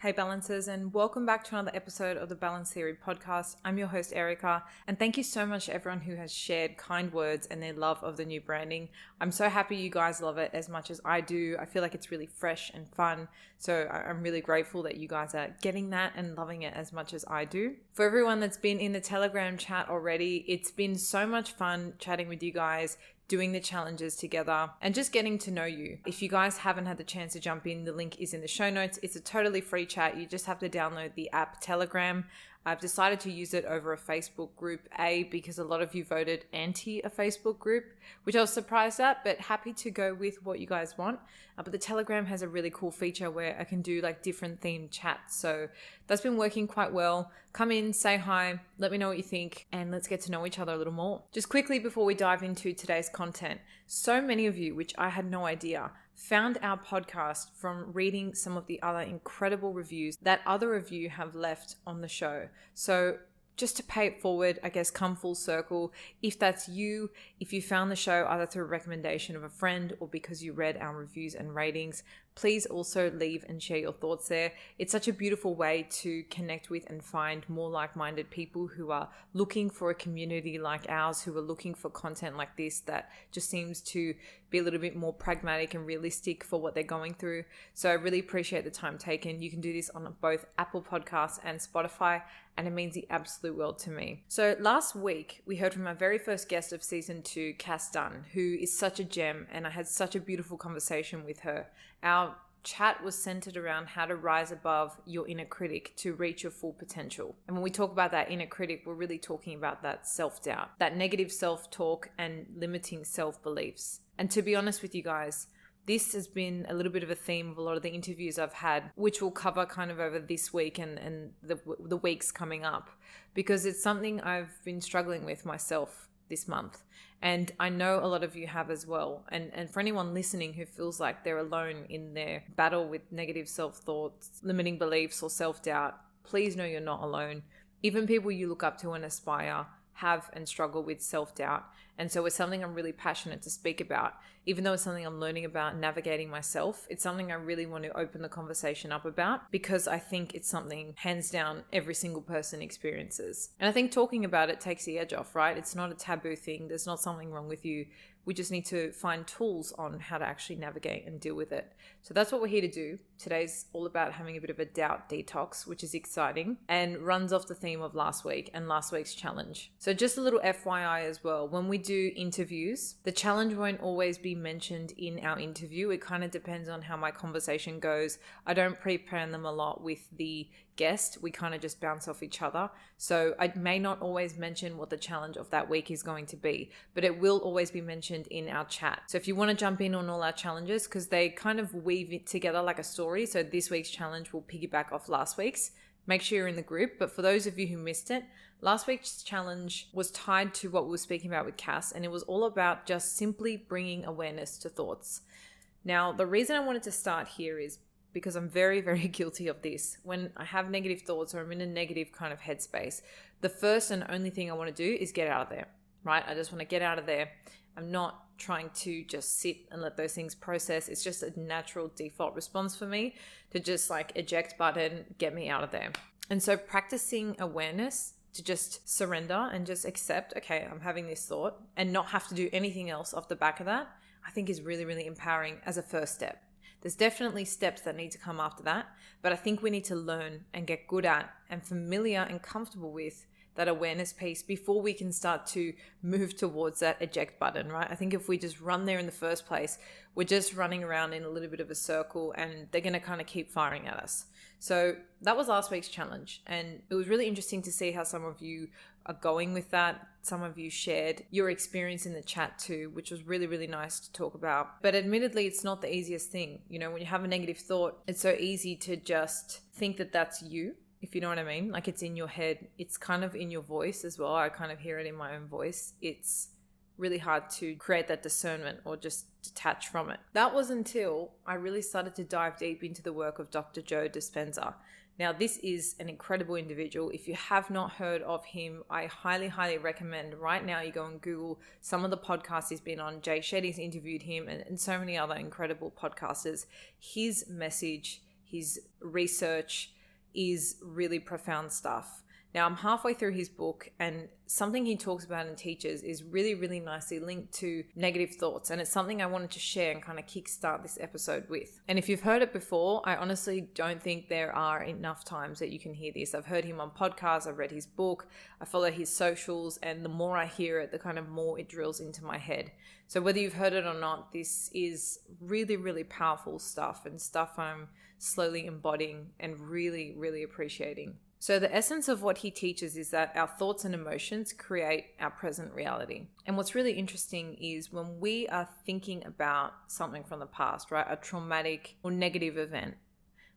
Hey Balancers, and welcome back to another episode of the Balance Theory podcast. I'm your host Erica, and thank you so much to everyone who has shared kind words and their love of the new branding. I'm so happy you guys love it as much as I do. I feel like it's really fresh and fun, so I'm really grateful that you guys are getting that and loving it as much as I do. For everyone that's been in the Telegram chat already, it's been so much fun chatting with you guys, doing the challenges together and just getting to know you. If you guys haven't had the chance to jump in, the link is in the show notes. It's a totally free chat. You just have to download the app Telegram. I've decided to use it over a Facebook group, because a lot of you voted anti a Facebook group, which I was surprised at, but happy to go with what you guys want. But the Telegram has a really cool feature where I can do like different themed chats. So that's been working quite well. Come in, say hi, let me know what you think, and let's get to know each other a little more. Just quickly before we dive into today's content, so many of you, which I had no idea, found our podcast from reading some of the other incredible reviews that other of you have left on the show. So just to pay it forward, I guess come full circle. If that's you, if you found the show either through a recommendation of a friend or because you read our reviews and ratings, please also leave and share your thoughts there. It's such a beautiful way to connect with and find more like-minded people who are looking for a community like ours, who are looking for content like this that just seems to be a little bit more pragmatic and realistic for what they're going through. So I really appreciate the time taken. You can do this on both Apple Podcasts and Spotify, and it means the absolute world to me. So last week, we heard from our very first guest of season 2, Cass Dunn, who is such a gem, and I had such a beautiful conversation with her. Our chat was centered around how to rise above your inner critic to reach your full potential. And when we talk about that inner critic, we're really talking about that self-doubt, that negative self-talk and limiting self-beliefs. And to be honest with you guys, this has been a little bit of a theme of a lot of the interviews I've had, which we'll cover kind of over this week and the weeks coming up, because it's something I've been struggling with myself this month. And I know a lot of you have as well. And for anyone listening who feels like they're alone in their battle with negative self-thoughts, limiting beliefs, or self-doubt, please know you're not alone. Even people you look up to and aspire have and struggle with self-doubt. And so it's something I'm really passionate to speak about. Even though it's something I'm learning about navigating myself, it's something I really want to open the conversation up about, because I think it's something hands down every single person experiences. And I think talking about it takes the edge off, right? It's not a taboo thing. There's not something wrong with you. We just need to find tools on how to actually navigate and deal with it. So that's what we're here to do. Today's all about having a bit of a doubt detox, which is exciting and runs off the theme of last week and last week's challenge. So just a little FYI as well, when we do interviews, the challenge won't always be mentioned in our interview. It kind of depends on how my conversation goes. I don't pre-plan them a lot with the guest. We kind of just bounce off each other. So I may not always mention what the challenge of that week is going to be, but it will always be mentioned in our chat. So if you want to jump in on all our challenges, because they kind of weave it together like a story. So this week's challenge will piggyback off last week's. Make sure you're in the group. But for those of you who missed it, last week's challenge was tied to what we were speaking about with Cass, and it was all about just simply bringing awareness to thoughts. Now, the reason I wanted to start here is because I'm very, very guilty of this. When I have negative thoughts or I'm in a negative kind of headspace, the first and only thing I want to do is get out of there, right? I just want to get out of there. I'm not trying to just sit and let those things process. It's just a natural default response for me to just like eject button, get me out of there. And so practicing awareness to just surrender and just accept, okay, I'm having this thought, and not have to do anything else off the back of that, I think is really, really empowering as a first step. There's definitely steps that need to come after that, but I think we need to learn and get good at and familiar and comfortable with that awareness piece before we can start to move towards that eject button, right? I think if we just run there in the first place, we're just running around in a little bit of a circle and they're going to kind of keep firing at us. So that was last week's challenge, and it was really interesting to see how some of you are going with that. Some of you shared your experience in the chat too, which was really, really nice to talk about. But admittedly, it's not the easiest thing. You know, when you have a negative thought, it's so easy to just think that that's you, if you know what I mean. Like, it's in your head. It's kind of in your voice as well. I kind of hear it in my own voice. It's really hard to create that discernment or just detach from it. That was until I really started to dive deep into the work of Dr. Joe Dispenza. Now, this is an incredible individual. If you have not heard of him, I highly, highly recommend right now you go and Google some of the podcasts he's been on. Jay Shetty's interviewed him and so many other incredible podcasters. His message, his research is really profound stuff. Now, I'm halfway through his book, and something he talks about and teaches is really, really nicely linked to negative thoughts. And it's something I wanted to share and kind of kickstart this episode with. And if you've heard it before, I honestly don't think there are enough times that you can hear this. I've heard him on podcasts, I've read his book, I follow his socials, and the more I hear it, the kind of more it drills into my head. So whether you've heard it or not, this is really, really powerful stuff, and stuff I'm slowly embodying and really, really appreciating. So the essence of what he teaches is that our thoughts and emotions create our present reality. And what's really interesting is when we are thinking about something from the past, right, a traumatic or negative event,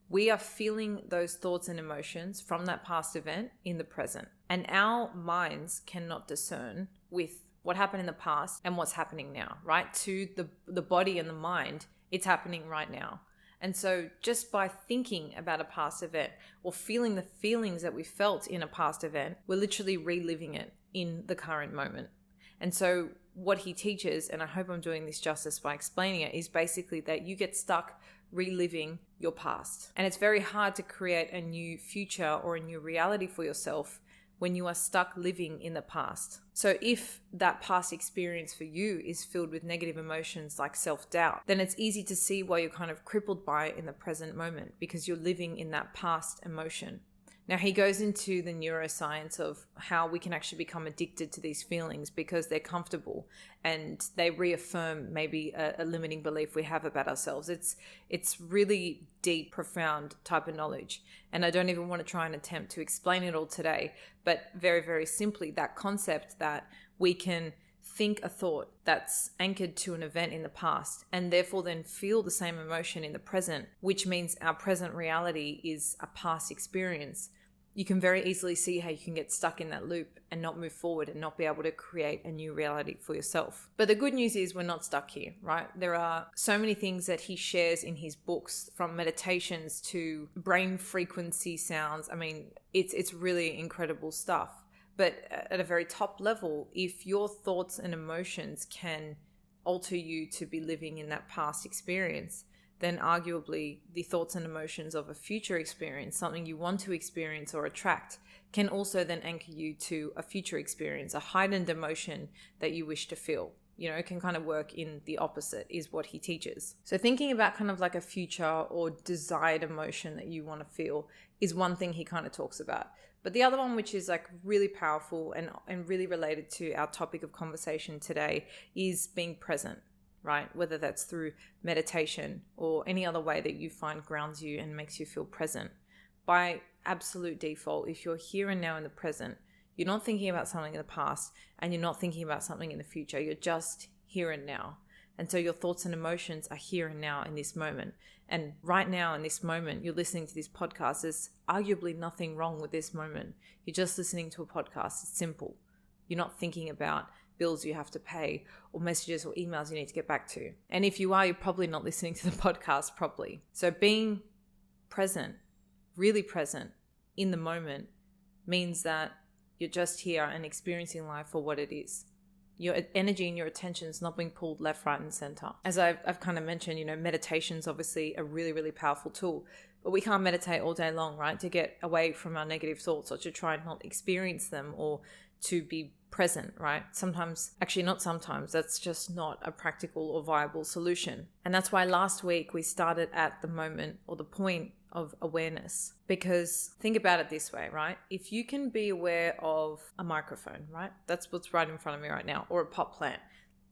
we are feeling those thoughts and emotions from that past event in the present. And our minds cannot discern with what happened in the past and what's happening now, right? To the body and the mind, it's happening right now. And so just by thinking about a past event or feeling the feelings that we felt in a past event, we're literally reliving it in the current moment. And so what he teaches, and I hope I'm doing this justice by explaining it, is basically that you get stuck reliving your past. And it's very hard to create a new future or a new reality for yourself when you are stuck living in the past. So if that past experience for you is filled with negative emotions like self-doubt, then it's easy to see why you're kind of crippled by it in the present moment, because you're living in that past emotion. Now, he goes into the neuroscience of how we can actually become addicted to these feelings because they're comfortable and they reaffirm maybe a limiting belief we have about ourselves. It's really deep, profound type of knowledge. And I don't even want to try and attempt to explain it all today, but very, very simply, that concept that we can think a thought that's anchored to an event in the past and therefore then feel the same emotion in the present, which means our present reality is a past experience. You can very easily see how you can get stuck in that loop and not move forward and not be able to create a new reality for yourself. But the good news is we're not stuck here, right? There are so many things that he shares in his books, from meditations to brain frequency sounds. I mean, it's really incredible stuff. But at a very top level, if your thoughts and emotions can alter you to be living in that past experience, then arguably the thoughts and emotions of a future experience, something you want to experience or attract, can also then anchor you to a future experience, a heightened emotion that you wish to feel. You know, it can kind of work in the opposite, is what he teaches. So thinking about kind of like a future or desired emotion that you want to feel is one thing he kind of talks about. But the other one, which is like really powerful and really related to our topic of conversation today, is being present, right? Whether that's through meditation or any other way that you find grounds you and makes you feel present. By absolute default, if you're here and now in the present, you're not thinking about something in the past and you're not thinking about something in the future. You're just here and now. And so your thoughts and emotions are here and now in this moment. And right now in this moment, you're listening to this podcast. There's arguably nothing wrong with this moment. You're just listening to a podcast. It's simple. You're not thinking about bills you have to pay or messages or emails you need to get back to. And if you are, you're probably not listening to the podcast properly. So being present, really present in the moment, means that you're just here and experiencing life for what it is. Your energy and your attention is not being pulled left, right, and center. As I've kind of mentioned, you know, meditation is obviously a really, really powerful tool, but we can't meditate all day long, right? To get away from our negative thoughts or to try and not experience them or to be present, right? Sometimes, actually not sometimes, that's just not a practical or viable solution. And that's why last week we started at the moment or the point of awareness. Because think about it this way, right? If you can be aware of a microphone, right? That's what's right in front of me right now, or a pot plant.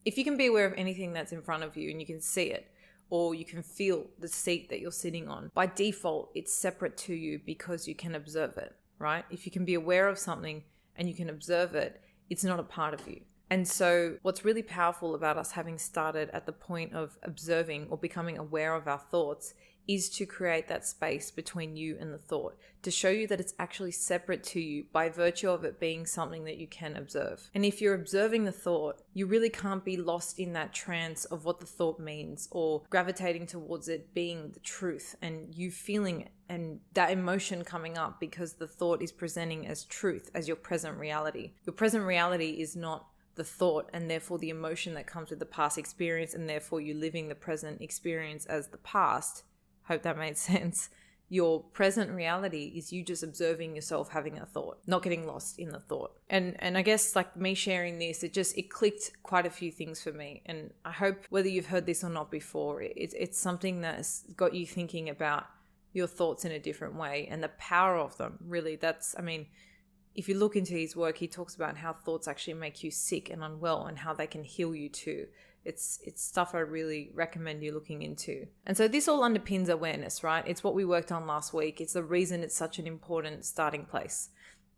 If you can be aware of anything that's in front of you and you can see it, or you can feel the seat that you're sitting on, by default, it's separate to you because you can observe it, right? If you can be aware of something and you can observe it, it's not a part of you. And so what's really powerful about us having started at the point of observing or becoming aware of our thoughts is to create that space between you and the thought, to show you that it's actually separate to you by virtue of it being something that you can observe. And if you're observing the thought, you really can't be lost in that trance of what the thought means or gravitating towards it being the truth and you feeling it and that emotion coming up because the thought is presenting as truth, as your present reality. Your present reality is not the thought and therefore the emotion that comes with the past experience, and therefore you living the present experience as the past. Hope that made sense. Your present reality is you just observing yourself having a thought, not getting lost in the thought. And I guess like me sharing this, it clicked quite a few things for me. And I hope whether you've heard this or not before, it's something that's got you thinking about your thoughts in a different way and the power of them. Really, if you look into his work, he talks about how thoughts actually make you sick and unwell and how they can heal you too. It's stuff I really recommend you looking into. And so this all underpins awareness, right? It's what we worked on last week. It's the reason it's such an important starting place.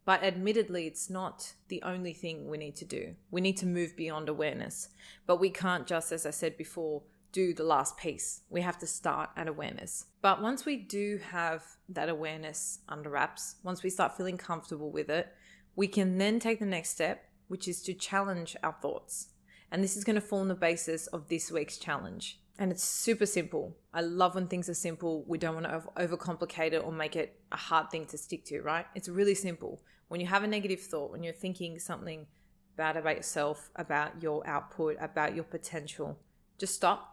But admittedly, it's not the only thing we need to do. We need to move beyond awareness. But we can't just, as I said before, do the last piece. We have to start at awareness. But once we do have that awareness under wraps, once we start feeling comfortable with it, we can then take the next step, which is to challenge our thoughts. And this is going to form the basis of this week's challenge. And it's super simple. I love when things are simple. We don't want to overcomplicate it or make it a hard thing to stick to, right? It's really simple. When you have a negative thought, when you're thinking something bad about yourself, about your output, about your potential, just stop.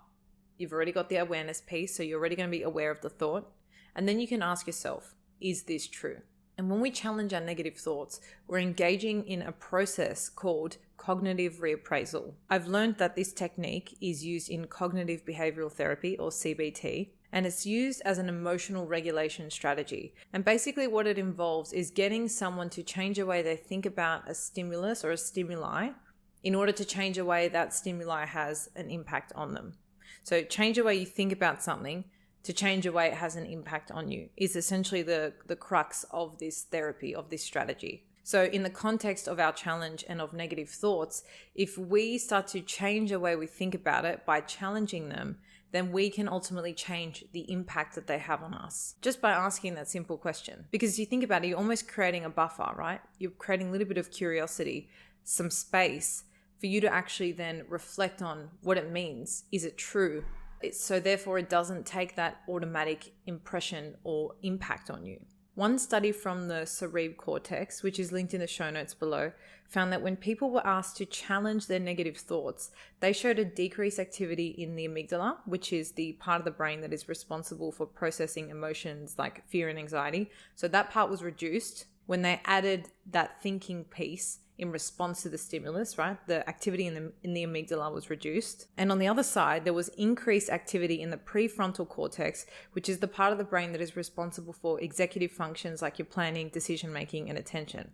You've already got the awareness piece, so you're already going to be aware of the thought. And then you can ask yourself, is this true? And when we challenge our negative thoughts, we're engaging in a process called cognitive reappraisal. I've learned that this technique is used in cognitive behavioral therapy, or CBT, and it's used as an emotional regulation strategy. And basically what it involves is getting someone to change the way they think about a stimulus or a stimuli in order to change the way that stimuli has an impact on them. So change the way you think about something to change the way it has an impact on you is essentially the crux of this therapy, of this strategy. So in the context of our challenge and of negative thoughts, if we start to change the way we think about it by challenging them, then we can ultimately change the impact that they have on us just by asking that simple question. Because you think about it, you're almost creating a buffer, right? You're creating a little bit of curiosity, some space for you to actually then reflect on what it means. Is it true? So therefore it doesn't take that automatic impression or impact on you. One study from the cerebral cortex, which is linked in the show notes below, found that when people were asked to challenge their negative thoughts, they showed a decreased activity in the amygdala, which is the part of the brain that is responsible for processing emotions like fear and anxiety. So that part was reduced when they added that thinking piece in response to the stimulus, right? The activity in the amygdala was reduced. And on the other side, there was increased activity in the prefrontal cortex, which is the part of the brain that is responsible for executive functions like your planning, decision-making, and attention.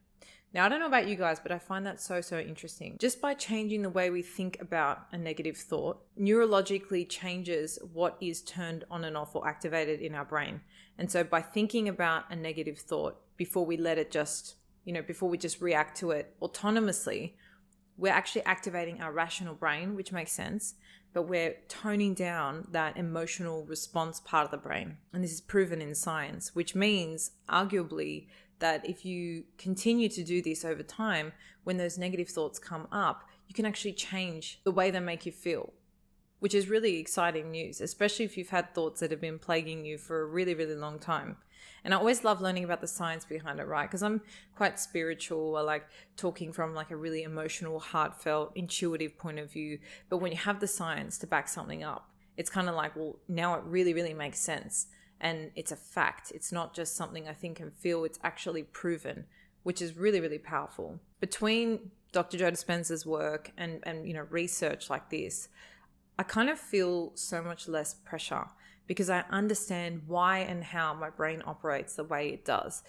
Now, I don't know about you guys, but I find that so interesting. Just by changing the way we think about a negative thought, neurologically changes what is turned on and off or activated in our brain. And so by thinking about a negative thought before we let it before we just react to it autonomously, we're actually activating our rational brain, which makes sense, but we're toning down that emotional response part of the brain. And this is proven in science, which means arguably that if you continue to do this over time, when those negative thoughts come up, you can actually change the way they make you feel, which is really exciting news, especially if you've had thoughts that have been plaguing you for a really, really long time. And I always love learning about the science behind it, right? Because I'm quite spiritual. I like talking from like a really emotional, heartfelt, intuitive point of view. But when you have the science to back something up, it's kind of like, well, now it really, really makes sense. And it's a fact. It's not just something I think and feel. It's actually proven, which is really, really powerful. Between Dr. Joe Dispenza's work and research like this, I kind of feel so much less pressure because I understand why and how my brain operates the way it does.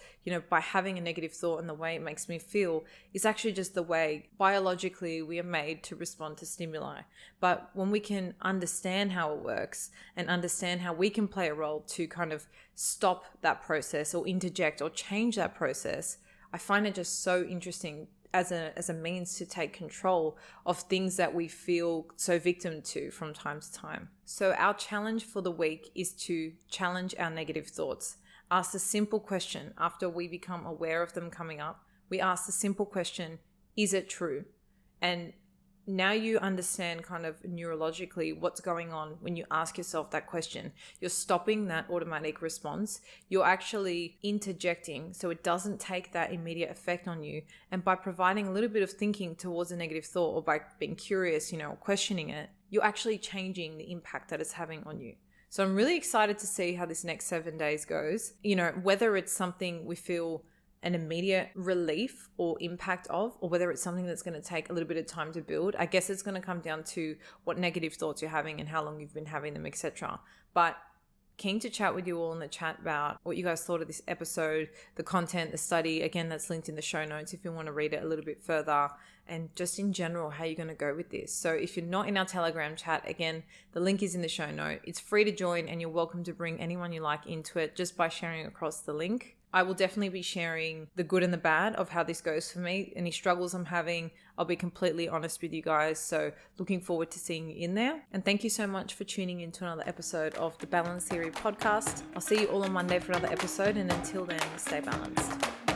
By having a negative thought and the way it makes me feel is actually just the way biologically we are made to respond to stimuli. But when we can understand how it works and understand how we can play a role to kind of stop that process or interject or change that process, I find it just so interesting as a means to take control of things that we feel so victim to from time to time. So our challenge for the week is to challenge our negative thoughts. Ask the simple question after we become aware of them coming up. We ask the simple question, is it true? And now you understand kind of neurologically what's going on when you ask yourself that question. You're stopping that automatic response. You're actually interjecting so it doesn't take that immediate effect on you. And by providing a little bit of thinking towards a negative thought or by being curious, questioning it, you're actually changing the impact that it's having on you. So I'm really excited to see how this next 7 days goes. Whether it's something we feel an immediate relief or impact of, or whether it's something that's going to take a little bit of time to build. I guess it's going to come down to what negative thoughts you're having and how long you've been having them, etc. But keen to chat with you all in the chat about what you guys thought of this episode, the content, the study. Again, that's linked in the show notes if you want to read it a little bit further, and just in general, how you're going to go with this. So if you're not in our Telegram chat, again, the link is in the show note. It's free to join, and you're welcome to bring anyone you like into it just by sharing across the link. I will definitely be sharing the good and the bad of how this goes for me. Any struggles I'm having, I'll be completely honest with you guys. So looking forward to seeing you in there. And thank you so much for tuning in to another episode of the Balance Theory podcast. I'll see you all on Monday for another episode. And until then, stay balanced.